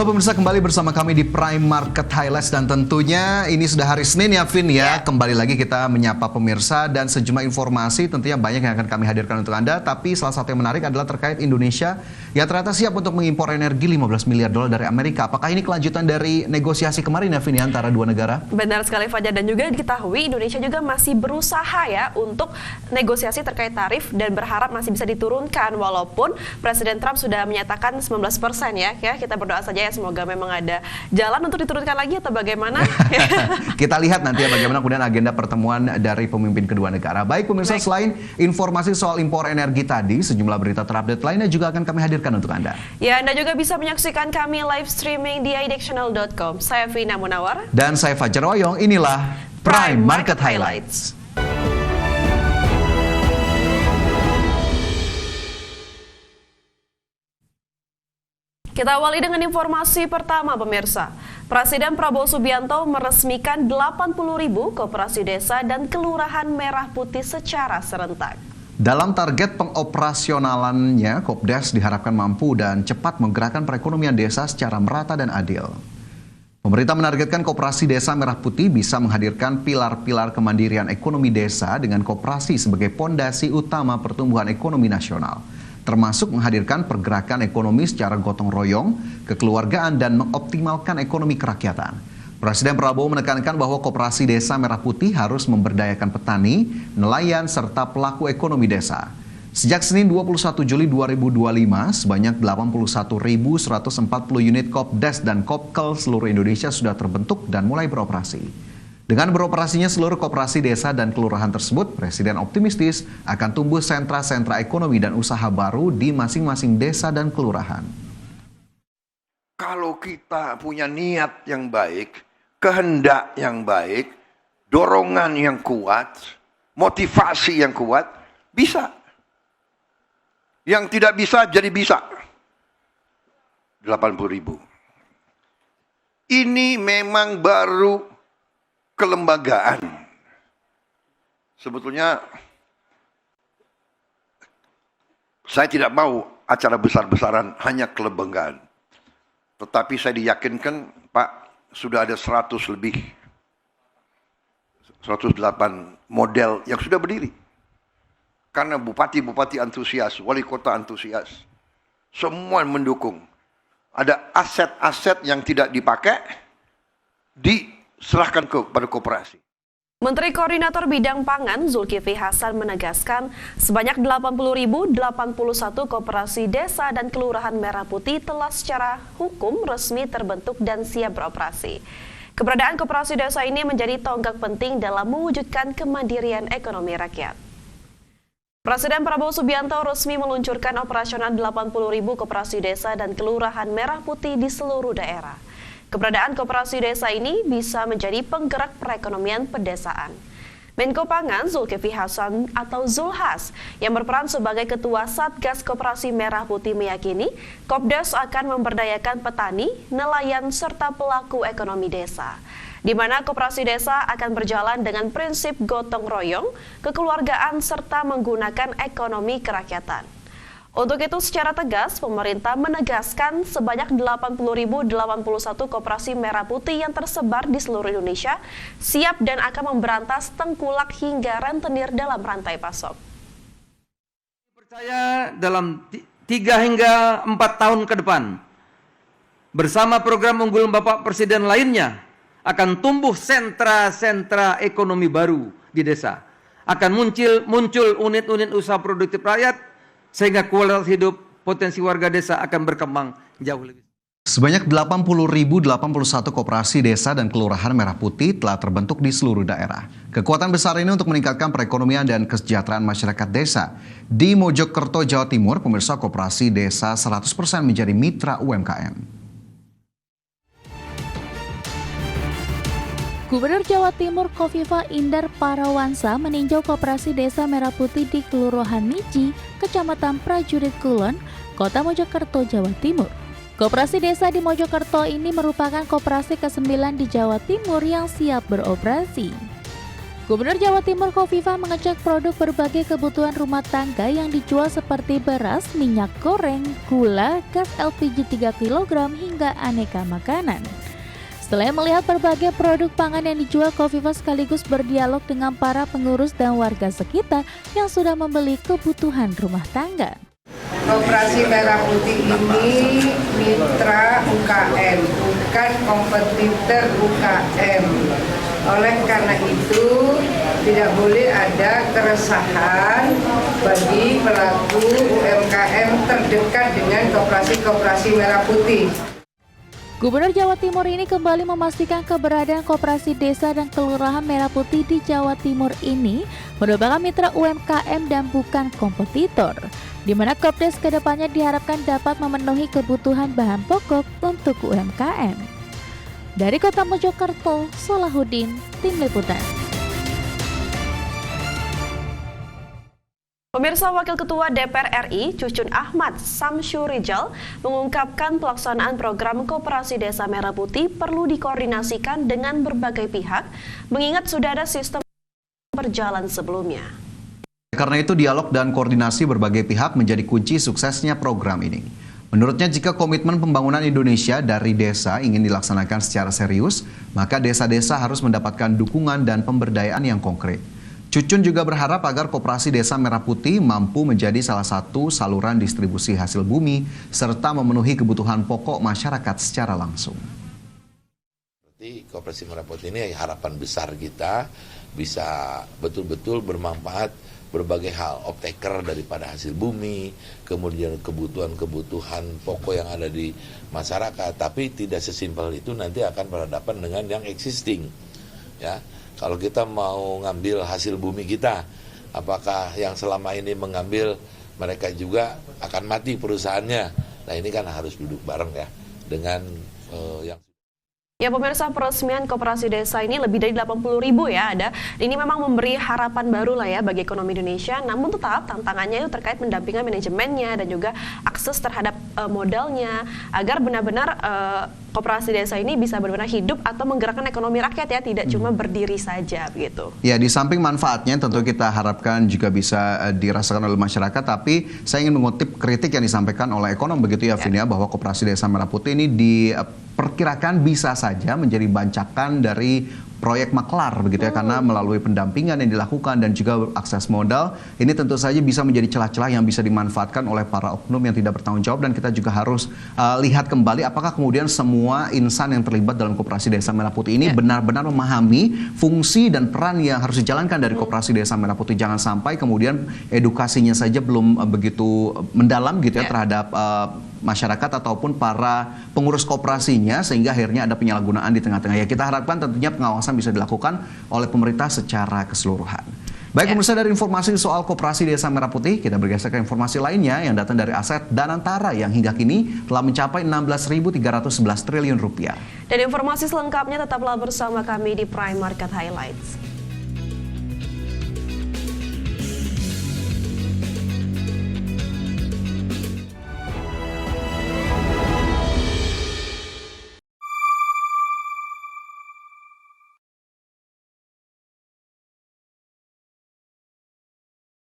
Halo pemirsa, kembali bersama kami di Prime Market Highlights dan tentunya ini sudah hari Senin ya Vin ya. Kembali lagi kita menyapa pemirsa dan sejumlah informasi tentunya banyak yang akan kami hadirkan untuk Anda. Tapi salah satu yang menarik adalah terkait Indonesia yang ternyata siap untuk mengimpor energi 15 miliar dolar dari Amerika. Apakah ini kelanjutan dari negosiasi kemarin ya Vin ya antara dua negara? Benar sekali Fajar, dan juga diketahui Indonesia juga masih berusaha ya untuk negosiasi terkait tarif dan berharap masih bisa diturunkan walaupun Presiden Trump sudah menyatakan 19% ya. Kita berdoa saja ya semoga memang ada jalan untuk diturunkan lagi atau bagaimana. Kita lihat nanti ya bagaimana kemudian agenda pertemuan dari pemimpin kedua negara. Baik pemirsa, selain informasi soal impor energi tadi, sejumlah berita terupdate lainnya juga akan kami hadirkan untuk Anda. Ya, Anda juga bisa menyaksikan kami live streaming di idxchannel.com. Saya Vina Munawar. Dan saya Fajar Oyong, inilah Prime Market Highlights. Kita awali dengan informasi pertama pemirsa. Presiden Prabowo Subianto meresmikan 80.000 koperasi desa dan kelurahan merah putih secara serentak. Dalam target pengoperasionalannya, Kopdes diharapkan mampu dan cepat menggerakkan perekonomian desa secara merata dan adil. Pemerintah menargetkan koperasi desa merah putih bisa menghadirkan pilar-pilar kemandirian ekonomi desa dengan koperasi sebagai pondasi utama pertumbuhan ekonomi nasional, termasuk menghadirkan pergerakan ekonomi secara gotong royong, kekeluargaan, dan mengoptimalkan ekonomi kerakyatan. Presiden Prabowo menekankan bahwa koperasi desa merah putih harus memberdayakan petani, nelayan, serta pelaku ekonomi desa. Sejak Senin 21 Juli 2025, sebanyak 81.140 unit Kopdes dan Kopkel seluruh Indonesia sudah terbentuk dan mulai beroperasi. Dengan beroperasinya seluruh koperasi desa dan kelurahan tersebut, Presiden optimistis akan tumbuh sentra-sentra ekonomi dan usaha baru di masing-masing desa dan kelurahan. Kalau kita punya niat yang baik, kehendak yang baik, dorongan yang kuat, motivasi yang kuat, bisa. Yang tidak bisa jadi bisa. 80.000. Ini memang baru kelembagaan. Sebetulnya saya tidak mau acara besar-besaran hanya kelembagaan. Tetapi saya diyakinkan Pak sudah ada 100 lebih. 108 model yang sudah berdiri. Karena bupati-bupati antusias, wali kota antusias. Semua mendukung. Ada aset-aset yang tidak dipakai diserahkan kepada koperasi. Menteri Koordinator Bidang Pangan Zulkifli Hasan menegaskan sebanyak 80.081 koperasi desa dan kelurahan merah putih telah secara hukum resmi terbentuk dan siap beroperasi. Keberadaan koperasi desa ini menjadi tonggak penting dalam mewujudkan kemandirian ekonomi rakyat. Presiden Prabowo Subianto resmi meluncurkan operasional 80.000 koperasi desa dan kelurahan merah putih di seluruh daerah. Keberadaan koperasi desa ini bisa menjadi penggerak perekonomian pedesaan. Menko Pangan Zulkifli Hasan atau Zulhas yang berperan sebagai Ketua Satgas Koperasi Merah Putih meyakini Kopdes akan memberdayakan petani, nelayan, serta pelaku ekonomi desa, di mana koperasi desa akan berjalan dengan prinsip gotong royong, kekeluargaan, serta menggunakan ekonomi kerakyatan. Untuk itu secara tegas, pemerintah menegaskan sebanyak 80.081 koperasi merah putih yang tersebar di seluruh Indonesia siap dan akan memberantas tengkulak hingga rentenir dalam rantai pasok. Percaya dalam 3 hingga 4 tahun ke depan, bersama program unggulan Bapak Presiden lainnya, akan tumbuh sentra-sentra ekonomi baru di desa. Akan muncul unit-unit usaha produktif rakyat, sehingga kualitas hidup potensi warga desa akan berkembang jauh lebih. Sebanyak 80.081 koperasi desa dan kelurahan merah putih telah terbentuk di seluruh daerah. Kekuatan besar ini untuk meningkatkan perekonomian dan kesejahteraan masyarakat desa. Di Mojokerto, Jawa Timur, pemirsa, koperasi desa 100% menjadi mitra UMKM. Gubernur Jawa Timur Kofifa Indar Parawansa meninjau koperasi desa merah putih di Kelurahan Miji, Kecamatan Prajurit Kulon, Kota Mojokerto, Jawa Timur. Koperasi desa di Mojokerto ini merupakan koperasi ke-9 di Jawa Timur yang siap beroperasi. Gubernur Jawa Timur Khofifah mengecek produk berbagai kebutuhan rumah tangga yang dijual seperti beras, minyak goreng, gula, gas LPG 3 kg hingga aneka makanan. Setelah melihat berbagai produk pangan yang dijual, Khofifah sekaligus berdialog dengan para pengurus dan warga sekitar yang sudah membeli kebutuhan rumah tangga. Koperasi Merah Putih ini mitra UKM, bukan kompetitor UKM. Oleh karena itu, tidak boleh ada keresahan bagi pelaku UMKM terdekat dengan koperasi Merah Putih. Gubernur Jawa Timur ini kembali memastikan keberadaan Koperasi Desa dan Kelurahan Merah Putih di Jawa Timur ini merupakan mitra UMKM dan bukan kompetitor, di mana Kopdes kedepannya diharapkan dapat memenuhi kebutuhan bahan pokok untuk UMKM. Dari Kota Mojokerto, Salahuddin, Tim Liputan. Pemirsa, Wakil Ketua DPR RI Cucun Ahmad Samsyurijal mengungkapkan pelaksanaan program Koperasi Desa Merah Putih perlu dikoordinasikan dengan berbagai pihak, mengingat sudah ada sistem berjalan sebelumnya. Karena itu dialog dan koordinasi berbagai pihak menjadi kunci suksesnya program ini. Menurutnya, jika komitmen pembangunan Indonesia dari desa ingin dilaksanakan secara serius, maka desa-desa harus mendapatkan dukungan dan pemberdayaan yang konkret. Cucun juga berharap agar Koperasi Desa Merah Putih mampu menjadi salah satu saluran distribusi hasil bumi serta memenuhi kebutuhan pokok masyarakat secara langsung. Koperasi Merah Putih ini harapan besar kita bisa betul-betul bermanfaat berbagai hal, off-taker daripada hasil bumi, kemudian kebutuhan-kebutuhan pokok yang ada di masyarakat, tapi tidak sesimpel itu nanti akan berhadapan dengan yang existing. Ya, kalau kita mau ngambil hasil bumi kita, apakah yang selama ini mengambil mereka juga akan mati perusahaannya? Nah, ini kan harus duduk bareng ya dengan yang. Ya pemirsa, peresmian Koperasi Desa ini lebih dari 80.000 ya ada. Ini memang memberi harapan baru lah ya bagi ekonomi Indonesia. Namun tetap tantangannya itu terkait pendampingan manajemennya dan juga akses terhadap modalnya agar benar-benar Koperasi Desa ini bisa benar-benar hidup atau menggerakkan ekonomi rakyat ya, tidak cuma berdiri saja begitu. Ya, di samping manfaatnya tentu kita harapkan juga bisa dirasakan oleh masyarakat, tapi saya ingin mengutip kritik yang disampaikan oleh ekonom begitu ya, Vin, ya, bahwa Koperasi Desa Merah Putih ini diperkirakan bisa saja menjadi bancakan dari proyek maklar begitu ya, karena melalui pendampingan yang dilakukan dan juga akses modal ini tentu saja bisa menjadi celah-celah yang bisa dimanfaatkan oleh para oknum yang tidak bertanggung jawab. Dan kita juga harus lihat kembali apakah kemudian semua insan yang terlibat dalam Koperasi Desa Merah Putih ini benar-benar memahami fungsi dan peran yang harus dijalankan dari Koperasi Desa Merah Putih. Jangan sampai kemudian edukasinya saja belum begitu mendalam gitu ya terhadap masyarakat ataupun para pengurus koperasinya, sehingga akhirnya ada penyalahgunaan di tengah-tengah. Ya, kita harapkan tentunya pengawasan bisa dilakukan oleh pemerintah secara keseluruhan. Baik pemirsa, dari informasi soal Koperasi Desa Merah Putih, kita bergeser ke informasi lainnya yang datang dari aset Danantara yang hingga kini telah mencapai 16.311 triliun rupiah. Dan informasi selengkapnya tetaplah bersama kami di Prime Market Highlights.